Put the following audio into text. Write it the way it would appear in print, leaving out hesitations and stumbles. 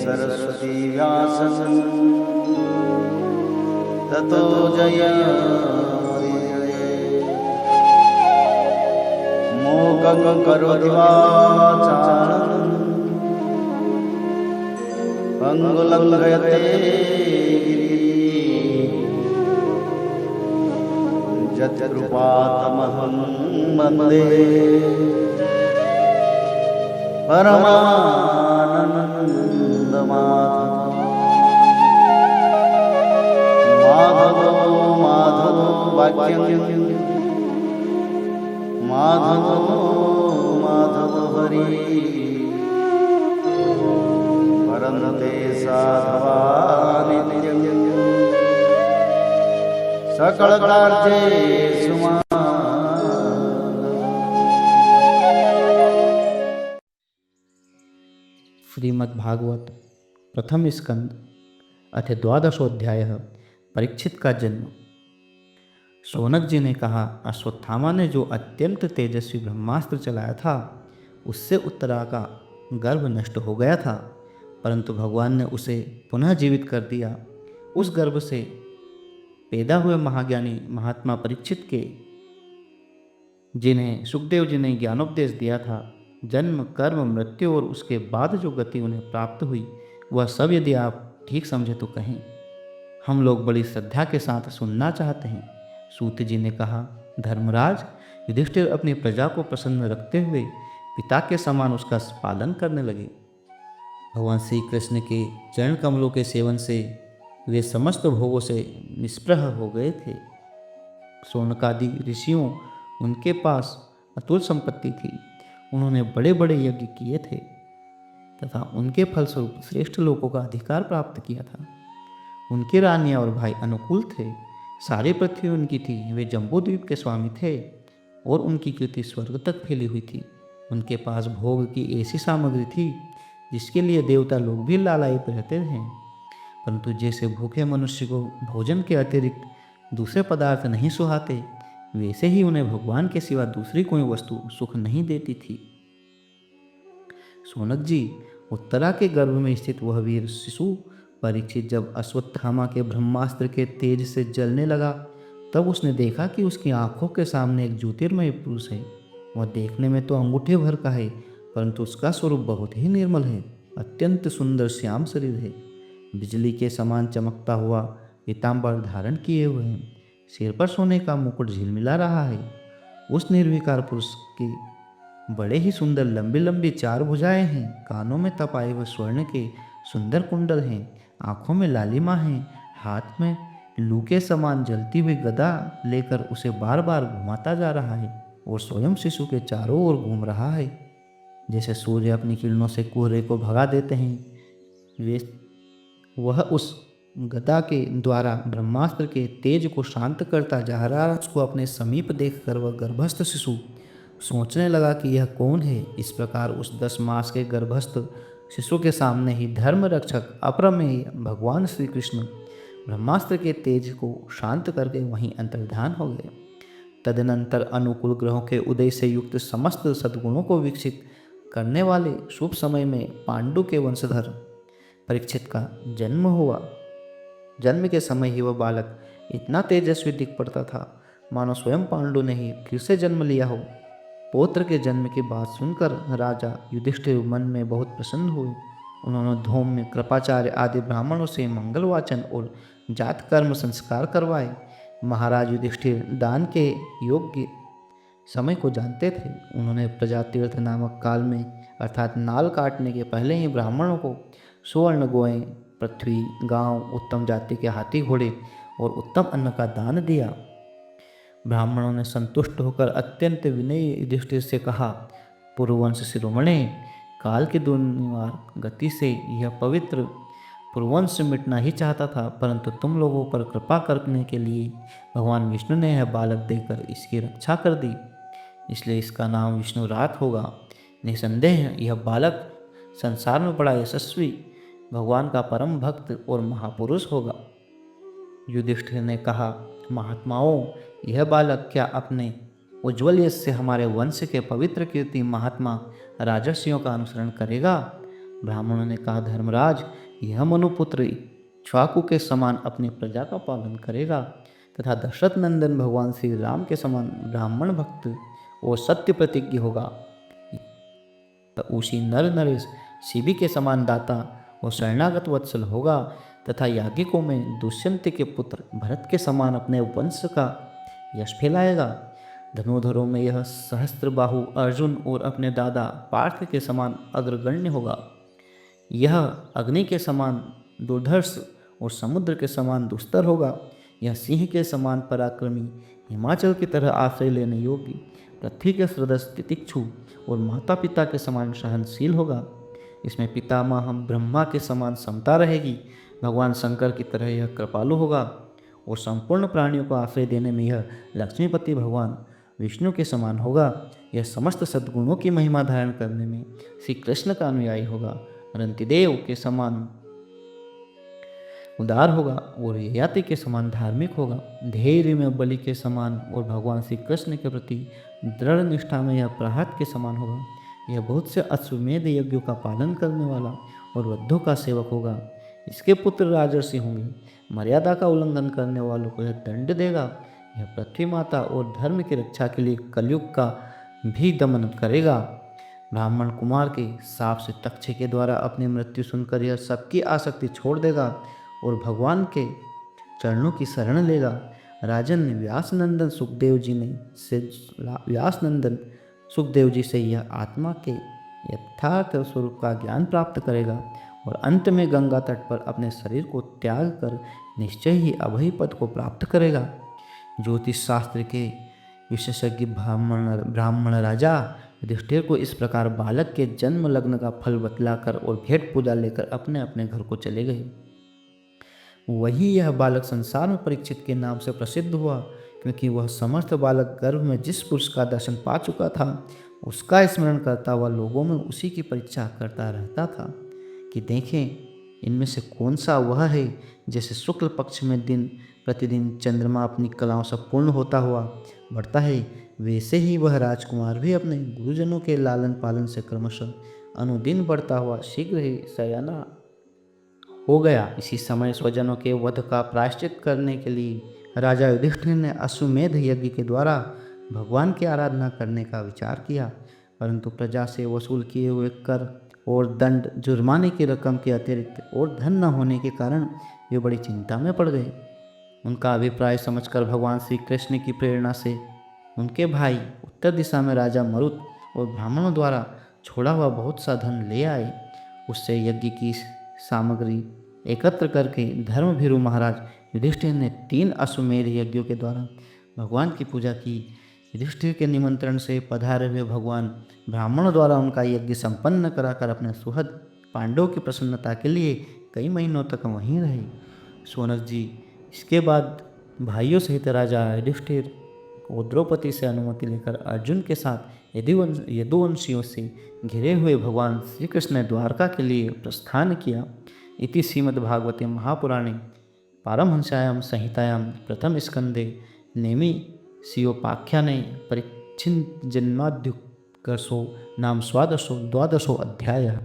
सरस्वती व्यासं ततो जयमुदीरये। मूकं करोति वाचालं पंगुलं लङ्घयते यत्कृपातमहं वन्दे परमानन्दमाधवो माधवो वाक्यं माधवो हरि परन्ते साधवा नित्यं सकलकार्येषु मां। श्रीमद्भागवत प्रथम स्कंद अथ द्वादशोध्याय परीक्षित का जन्म। शौनक जी ने कहा, अश्वत्थामा ने जो अत्यंत तेजस्वी ब्रह्मास्त्र चलाया था उससे उत्तरा का गर्भ नष्ट हो गया था, परंतु भगवान ने उसे पुनः जीवित कर दिया। उस गर्भ से पैदा हुए महाज्ञानी महात्मा परीक्षित के, जिन्हें सुखदेव जी ने ज्ञानोपदेश दिया था, जन्म कर्म मृत्यु और उसके बाद जो गति उन्हें प्राप्त हुई वह सब यदि आप ठीक समझे तो कहें। हम लोग बड़ी श्रद्धा के साथ सुनना चाहते हैं। सूत जी ने कहा, धर्मराज, युधिष्ठिर अपनी प्रजा को प्रसन्न रखते हुए पिता के समान उसका पालन करने लगे। भगवान श्री कृष्ण के चरण कमलों के सेवन से वे समस्त भोगों से निष्प्रह हो गए थे। शौनकादि ऋषियों, उनके पास अतुल संपत्ति थी। उन्होंने बड़े बड़े यज्ञ किए थे तथा उनके फलस्वरूप श्रेष्ठ लोकों का अधिकार प्राप्त किया था। उनकी रानियां और भाई अनुकूल थे। सारी पृथ्वी उनकी थी। वे जम्बूद्वीप के स्वामी थे और उनकी कीर्ति स्वर्ग तक फैली हुई थी। उनके पास भोग की ऐसी सामग्री थी जिसके लिए देवता लोग भी लालायित रहते हैं, परंतु जैसे भूखे मनुष्य को भोजन के अतिरिक्त दूसरे पदार्थ नहीं सुहाते, वैसे ही उन्हें भगवान के सिवा दूसरी कोई वस्तु सुख नहीं देती थी। शौनक जी, उत्तरा के गर्भ में स्थित वह वीर शिशु परीक्षित जब अश्वत्थामा के ब्रह्मास्त्र के तेज से जलने लगा, तब उसने देखा कि उसकी आंखों के सामने एक ज्योतिर्मय पुरुष है। वह देखने में तो अंगूठे भर का है, परंतु उसका स्वरूप बहुत ही निर्मल है। अत्यंत सुंदर श्याम शरीर है। बिजली के समान चमकता हुआ पीताम्बर धारण किए हुए हैं। सिर पर सोने का मुकुट झिलमिला रहा है। उस निर्विकार पुरुष की बड़े ही सुंदर लंबी लंबी 4 भुजाएं हैं। कानों में तपाए हुए स्वर्ण के सुंदर कुंडल हैं। आंखों में लालिमा है। हाथ में लू के समान जलती हुई गदा लेकर उसे बार बार घुमाता जा रहा है और स्वयं शिशु के चारों ओर घूम रहा है। जैसे सूर्य अपनी किरणों से कोहरे को भगा देते हैं, वह उस गदा के द्वारा ब्रह्मास्त्र के तेज को शांत करता जा रहा। उसको अपने समीप देखकर वह गर्भस्थ शिशु सोचने लगा कि यह कौन है। इस प्रकार उस 10 मास के गर्भस्थ शिशु के सामने ही धर्म रक्षक अप्रमेय भगवान श्री कृष्ण ब्रह्मास्त्र के तेज को शांत करके वहीं अंतर्धान हो गए। तदनंतर अनुकूल ग्रहों के उदय से युक्त समस्त सद्गुणों को विकसित करने वाले शुभ समय में पांडु के वंशधर परीक्षित का जन्म हुआ। जन्म के समय ही वह बालक इतना तेजस्वी दिख पड़ता था मानो स्वयं पांडु ने ही फिर से जन्म लिया हो। पौत्र के जन्म की बात सुनकर राजा युधिष्ठिर मन में बहुत प्रसन्न हुए। उन्होंने धूम्य, कृपाचार्य आदि ब्राह्मणों से मंगल वाचन और जात कर्म संस्कार करवाए। महाराज युधिष्ठिर दान के योग्य समय को जानते थे। उन्होंने प्रजातीर्थ नामक काल में अर्थात नाल काटने के पहले ही ब्राह्मणों को सुवर्ण गोएं, पृथ्वी, गांव, उत्तम जाति के हाथी घोड़े और उत्तम अन्न का दान दिया। ब्राह्मणों ने संतुष्ट होकर अत्यंत विनयी युधिष्ठिर से कहा, पुरुवंश शिरोमणे, काल की दुर्निवार गति से यह पवित्र पुरुवंश मिटना ही चाहता था, परंतु तुम लोगों पर कृपा करने के लिए भगवान विष्णु ने यह बालक देकर इसकी रक्षा कर दी, इसलिए इसका नाम विष्णुरात होगा। निसंदेह यह बालक संसार में बड़ा यशस्वी, भगवान का परम भक्त और महापुरुष होगा। युधिष्ठिर ने कहा, महात्माओं, यह बालक क्या अपने उज्ज्वल यश से हमारे वंश के पवित्र कीर्ति महात्मा राजर्षियों का अनुसरण करेगा? ब्राह्मणों ने कहा, धर्मराज, यह मनुपुत्र इक्ष्वाकु के समान अपनी प्रजा का पालन करेगा तथा दशरथ नंदन भगवान श्री राम के समान ब्राह्मण भक्त और सत्य प्रतिज्ञ होगा। उसी नर नरेश शिबी के समान दाता और शरणागत वत्सल होगा तथा याज्ञिकों में दुष्यंत के पुत्र भरत के समान अपने वंश का यश फैलाएगा। धनुधरों में यह सहस्त्रबाहु अर्जुन और अपने दादा पार्थ के समान अग्रगण्य होगा। यह अग्नि के समान दुर्धर्ष और समुद्र के समान दुस्तर होगा। यह सिंह के समान पराक्रमी, हिमाचल की तरह आश्रय लेने योग्य, पृथ्वी के सदृश तितिक्षु और माता पिता के समान सहनशील होगा। इसमें पितामह ब्रह्मा के समान समता रहेगी। भगवान शंकर की तरह यह कृपालु होगा और संपूर्ण प्राणियों को आश्रय देने में यह लक्ष्मीपति भगवान विष्णु के समान होगा। यह समस्त सद्गुणों की महिमा धारण करने में श्री कृष्ण का अनुयायी होगा। रंतिदेव के समान उदार होगा और ययाति के समान धार्मिक होगा। धैर्य में बलि के समान और भगवान श्री कृष्ण के प्रति दृढ़ निष्ठा में यह प्रहलाद के समान होगा। यह बहुत से अश्वमेध यज्ञों का पालन करने वाला और वृद्धों का सेवक होगा। इसके पुत्र राजर्षि होंगे। मर्यादा का उल्लंघन करने वालों को यह दंड देगा। यह पृथ्वी माता और धर्म की रक्षा के लिए कलयुग का भी दमन करेगा। ब्राह्मण कुमार के साप से तक्षय के द्वारा अपनी मृत्यु सुनकर यह सबकी आसक्ति छोड़ देगा और भगवान के चरणों की शरण लेगा। राजन व्यासनंदन सुखदेव जी से यह आत्मा के यथार्थ स्वरूप का ज्ञान प्राप्त करेगा और अंत में गंगा तट पर अपने शरीर को त्याग कर निश्चय ही अभय पद को प्राप्त करेगा। ज्योतिष शास्त्र के विशेषज्ञ ब्राह्मण राजा युधिष्ठिर को इस प्रकार बालक के जन्म लग्न का फल बतलाकर और भेंट पूजा लेकर अपने अपने घर को चले गए। वही यह बालक संसार में परीक्षित के नाम से प्रसिद्ध हुआ, क्योंकि वह समस्त बालक गर्भ में जिस पुरुष का दर्शन पा चुका था उसका स्मरण करता हुआ लोगों में उसी की परीक्षा करता रहता था कि देखें इनमें से कौन सा वह है। जैसे शुक्ल पक्ष में दिन प्रतिदिन चंद्रमा अपनी कलाओं से पूर्ण होता हुआ बढ़ता है, वैसे ही वह राजकुमार भी अपने गुरुजनों के लालन पालन से क्रमशः अनुदिन बढ़ता हुआ शीघ्र ही सयाना हो गया। इसी समय स्वजनों के वध का प्रायश्चित करने के लिए राजा युधिष्ठिर ने अश्वमेध यज्ञ के द्वारा भगवान की आराधना करने का विचार किया, परंतु प्रजा से वसूल किए हुए कर और दंड जुर्माने की रकम के अतिरिक्त और धन न होने के कारण वे बड़ी चिंता में पड़ गए। उनका अभिप्राय समझकर भगवान श्री कृष्ण की प्रेरणा से उनके भाई उत्तर दिशा में राजा मरुत और ब्राह्मणों द्वारा छोड़ा हुआ बहुत सा धन ले आए। उससे यज्ञ की सामग्री एकत्र करके धर्मभीरु महाराज युधिष्ठिर ने 3 अश्वमेध यज्ञों के द्वारा भगवान की पूजा की। युधिष्ठिर के निमंत्रण से पधारे हुए भगवान ब्राह्मणों द्वारा उनका यज्ञ संपन्न कराकर अपने सुहृद पांडवों की प्रसन्नता के लिए कई महीनों तक वहीं रहे। सोनक जी, इसके बाद भाइयों सहित राजा युधिष्ठिर और द्रौपदी से अनुमति लेकर अर्जुन के साथ यदुवंशियों से घिरे हुए भगवान श्री कृष्ण ने द्वारका के लिए प्रस्थान किया। इति श्रीमद्भागवते महापुराणे पारमहंस्यायां संहितायां प्रथम स्कंदे नेमि सियोपाख्याने परिच्छिन्न जन्माद्युक्कसो नाम द्वादशो अध्यायः।